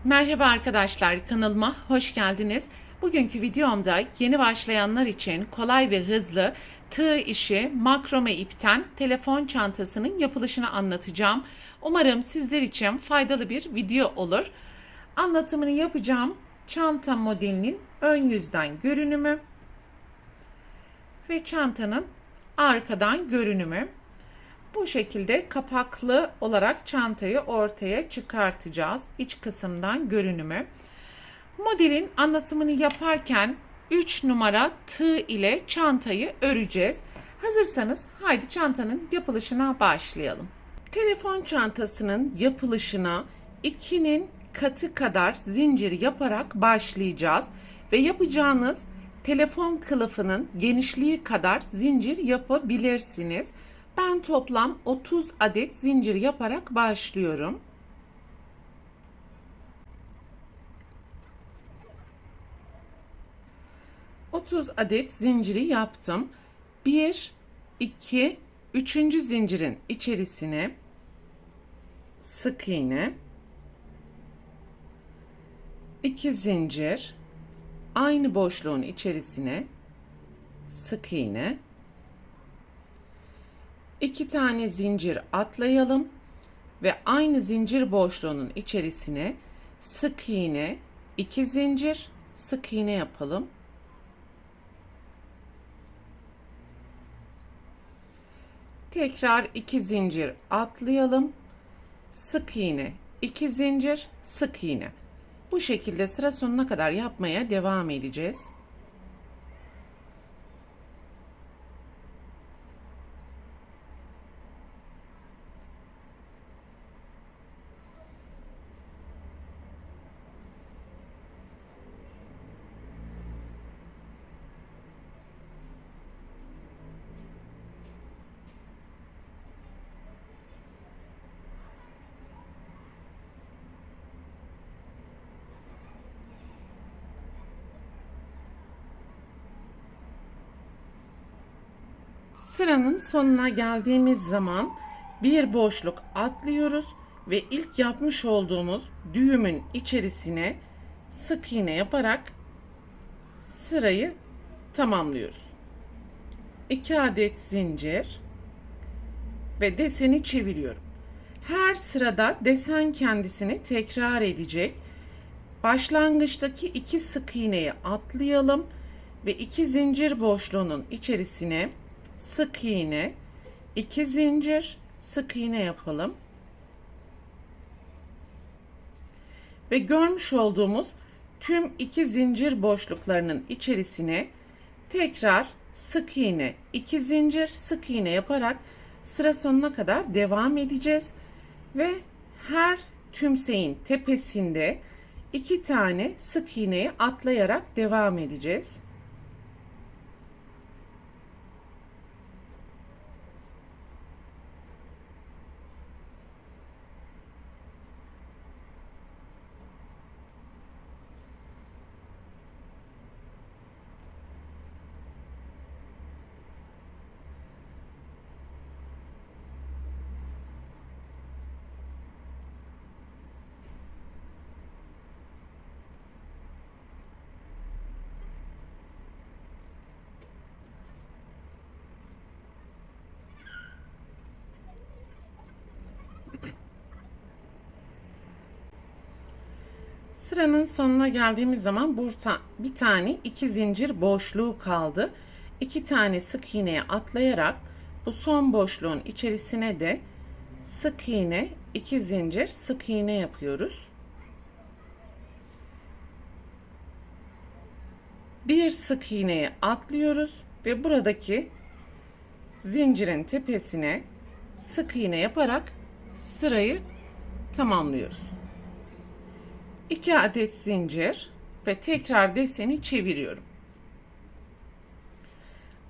Merhaba arkadaşlar, kanalıma hoş geldiniz. Bugünkü videomda yeni başlayanlar için kolay ve hızlı tığ işi makrome ipten telefon çantasının yapılışını anlatacağım. Umarım sizler için faydalı bir video olur. Anlatımını yapacağım çanta modelinin ön yüzden görünümü ve çantanın arkadan görünümü. Bu şekilde kapaklı olarak çantayı ortaya çıkartacağız. İç kısımdan görünümü. Modelin anlatımını yaparken 3 numara tığ ile çantayı öreceğiz. Hazırsanız haydi çantanın yapılışına başlayalım. Telefon çantasının yapılışına 2'nin katı kadar zincir yaparak başlayacağız ve yapacağınız telefon kılıfının genişliği kadar zincir yapabilirsiniz. Ben toplam 30 adet zincir yaparak başlıyorum. ...30 adet zinciri yaptım. 1, 2, 3. zincirin içerisine sık iğne, 2 zincir, aynı boşluğun içerisine sık iğne, 2 tane zincir atlayalım ve aynı zincir boşluğunun içerisine sık iğne, 2 zincir, sık iğne yapalım. Tekrar 2 zincir atlayalım. Sık iğne, 2 zincir, sık iğne. Bu şekilde sıra sonuna kadar yapmaya devam edeceğiz. Sıranın sonuna geldiğimiz zaman bir boşluk atlıyoruz ve ilk yapmış olduğumuz düğümün içerisine sık iğne yaparak sırayı tamamlıyoruz. 2 adet zincir ve deseni çeviriyorum. Her sırada desen kendisini tekrar edecek. Başlangıçtaki 2 sık iğneyi atlayalım ve 2 zincir boşluğunun içerisine sık iğne, 2 zincir, sık iğne yapalım. Ve görmüş olduğumuz tüm 2 zincir boşluklarının içerisine tekrar sık iğne, 2 zincir, sık iğne yaparak sıra sonuna kadar devam edeceğiz. Ve her tümseyin tepesinde 2 tane sık iğneyi atlayarak devam edeceğiz. Sıranın sonuna geldiğimiz zaman burada bir tane 2 zincir boşluğu kaldı. 2 tane sık iğneye atlayarak bu son boşluğun içerisine de sık iğne, 2 zincir, sık iğne yapıyoruz. Bir sık iğneyi atlıyoruz ve buradaki zincirin tepesine sık iğne yaparak sırayı tamamlıyoruz. 2 adet zincir ve tekrar deseni çeviriyorum.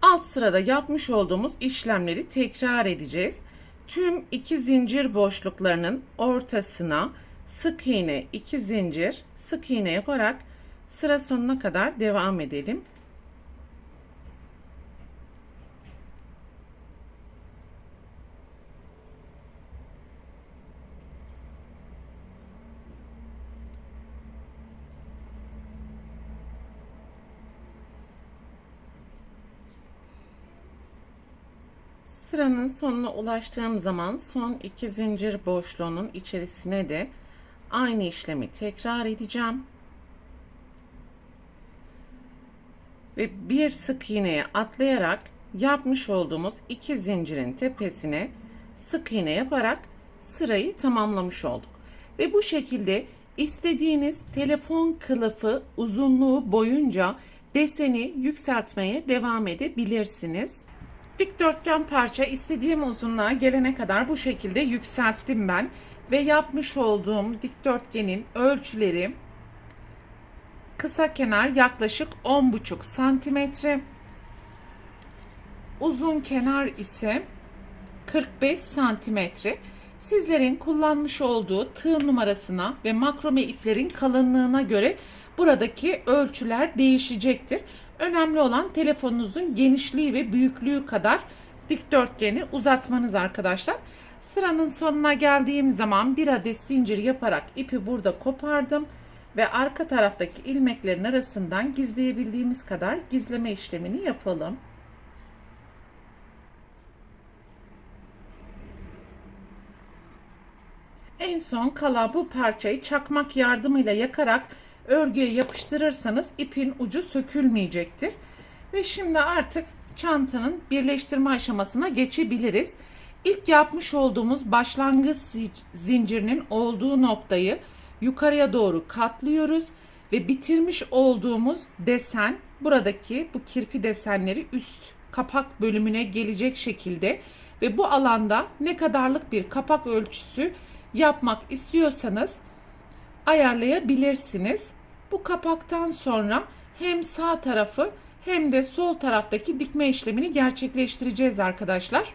Alt sırada yapmış olduğumuz işlemleri tekrar edeceğiz. Tüm 2 zincir boşluklarının ortasına sık iğne, 2 zincir, sık iğne yaparak sıra sonuna kadar devam edelim. Sıranın sonuna ulaştığım zaman son 2 zincir boşluğunun içerisine de aynı işlemi tekrar edeceğim. Ve bir sık iğneye atlayarak yapmış olduğumuz 2 zincirin tepesine sık iğne yaparak sırayı tamamlamış olduk. Ve bu şekilde istediğiniz telefon kılıfı uzunluğu boyunca deseni yükseltmeye devam edebilirsiniz. Dikdörtgen parça istediğim uzunluğa gelene kadar bu şekilde yükselttim ben ve yapmış olduğum dikdörtgenin ölçüleri kısa kenar yaklaşık 10,5 santimetre, uzun kenar ise 45 santimetre. Sizlerin kullanmış olduğu tığ numarasına ve makrome iplerin kalınlığına göre buradaki ölçüler değişecektir. Önemli olan telefonunuzun genişliği ve büyüklüğü kadar dikdörtgeni uzatmanız arkadaşlar. Sıranın sonuna geldiğim zaman bir adet zincir yaparak ipi burada kopardım ve arka taraftaki ilmeklerin arasından gizleyebildiğimiz kadar gizleme işlemini yapalım. En son kalan bu parçayı çakmak yardımıyla yakarak örgüye yapıştırırsanız ipin ucu sökülmeyecektir. Ve şimdi artık çantanın birleştirme aşamasına geçebiliriz. İlk yapmış olduğumuz başlangıç zincirinin olduğu noktayı yukarıya doğru katlıyoruz ve bitirmiş olduğumuz desen, buradaki bu kirpi desenleri üst kapak bölümüne gelecek şekilde ve bu alanda ne kadarlık bir kapak ölçüsü yapmak istiyorsanız ayarlayabilirsiniz. Bu kapaktan sonra hem sağ tarafı hem de sol taraftaki dikme işlemini gerçekleştireceğiz arkadaşlar.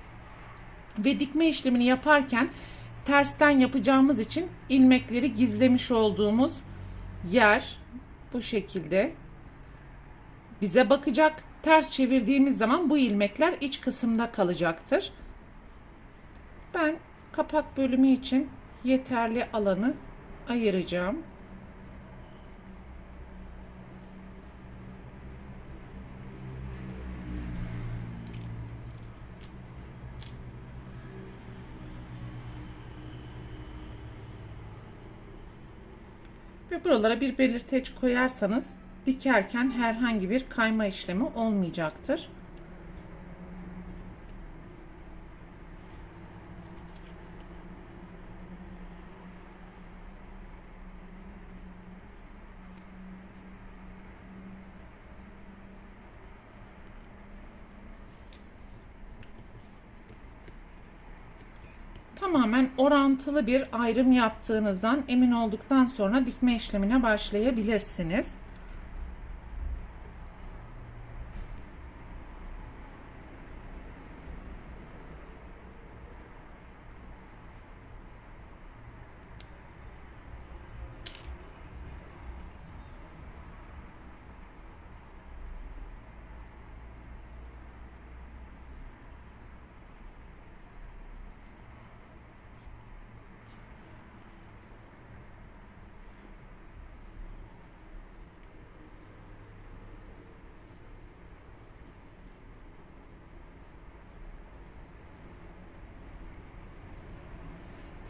Ve dikme işlemini yaparken tersten yapacağımız için ilmekleri gizlemiş olduğumuz yer bu şekilde bize bakacak. Ters çevirdiğimiz zaman bu ilmekler iç kısımda kalacaktır. Ben kapak bölümü için yeterli alanı ayıracağım. Ve buralara bir belirteç koyarsanız dikerken herhangi bir kayma işlemi olmayacaktır. Tamamen orantılı bir ayrım yaptığınızdan emin olduktan sonra dikme işlemine başlayabilirsiniz.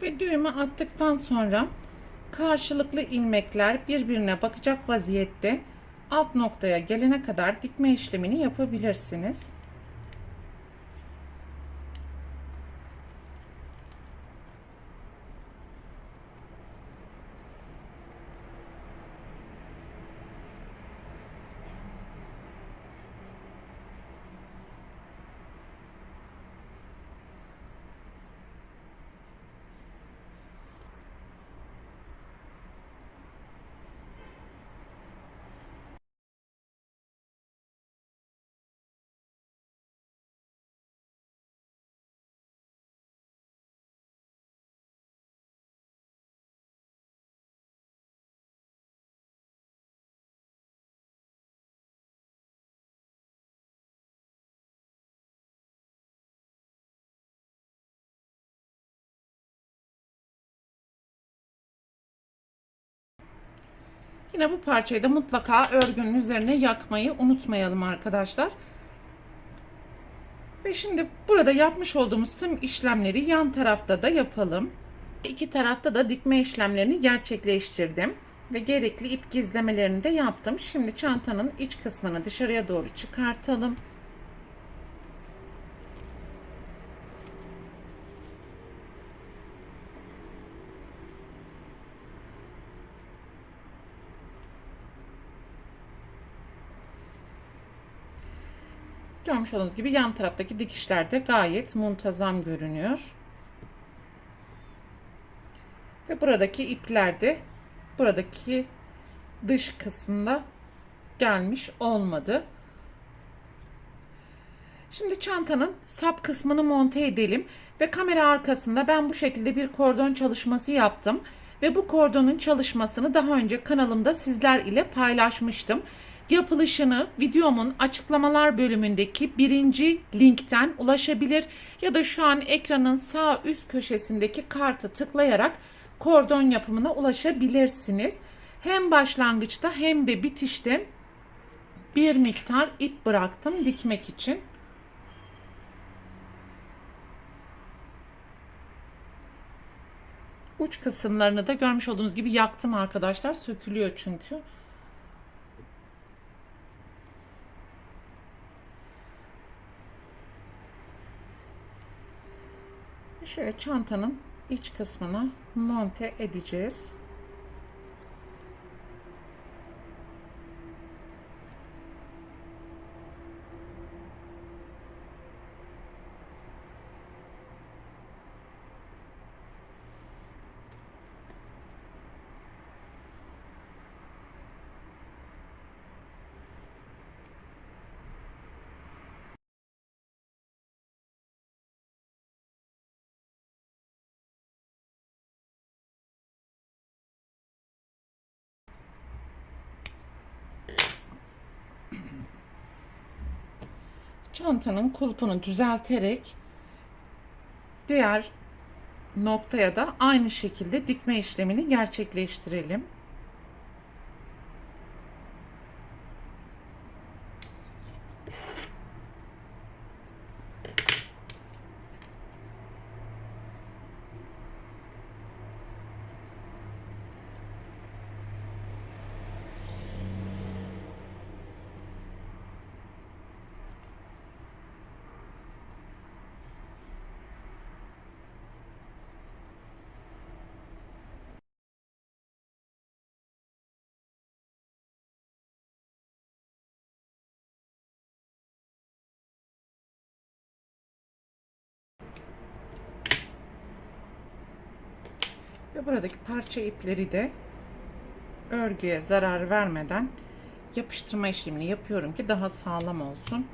Ve düğümü attıktan sonra karşılıklı ilmekler birbirine bakacak vaziyette alt noktaya gelene kadar dikme işlemini yapabilirsiniz. Yine bu parçayı da mutlaka örgünün üzerine yakmayı unutmayalım arkadaşlar. Ve şimdi burada yapmış olduğumuz tüm işlemleri yan tarafta da yapalım. İki tarafta da dikme işlemlerini gerçekleştirdim ve gerekli ip gizlemelerini de yaptım. Şimdi çantanın iç kısmını dışarıya doğru çıkartalım. Görmüş olduğunuz gibi yan taraftaki dikişler de gayet muntazam görünüyor. Ve buradaki ipler de buradaki dış kısmında gelmiş olmadı. Şimdi çantanın sap kısmını monte edelim ve kamera arkasında ben bu şekilde bir kordon çalışması yaptım ve bu kordonun çalışmasını daha önce kanalımda sizler ile paylaşmıştım. Yapılışını videomun açıklamalar bölümündeki birinci linkten ulaşabilir ya da şu an ekranın sağ üst köşesindeki kartı tıklayarak kordon yapımına ulaşabilirsiniz. Hem başlangıçta hem de bitişte bir miktar ip bıraktım dikmek için. Uç kısımlarını da görmüş olduğunuz gibi yaktım arkadaşlar. Sökülüyor çünkü. Şöyle çantanın iç kısmına monte edeceğiz. Çantanın kulpunu düzelterek diğer noktaya da aynı şekilde dikme işlemini gerçekleştirelim. Ve buradaki parça ipleri de örgüye zarar vermeden yapıştırma işlemini yapıyorum ki daha sağlam olsun.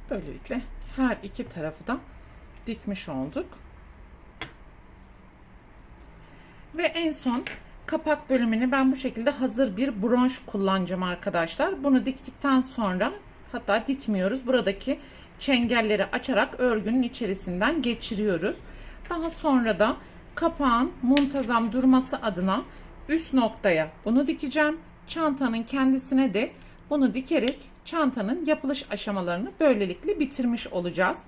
Böylelikle her iki tarafı da dikmiş olduk. Ve en son kapak bölümünü ben bu şekilde hazır bir bronş kullanacağım arkadaşlar. Bunu diktikten sonra, hatta dikmiyoruz, buradaki çengelleri açarak örgünün içerisinden geçiriyoruz. Daha sonra da kapağın muntazam durması adına üst noktaya bunu dikeceğim. Çantanın kendisine de bunu dikerek çantanın yapılış aşamalarını böylelikle bitirmiş olacağız.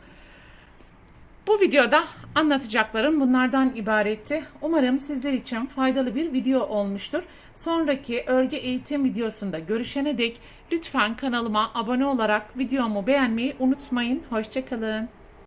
Bu videoda anlatacaklarım bunlardan ibaretti. Umarım sizler için faydalı bir video olmuştur. Sonraki örgü eğitim videosunda görüşene dek lütfen kanalıma abone olarak videomu beğenmeyi unutmayın. Hoşça kalın.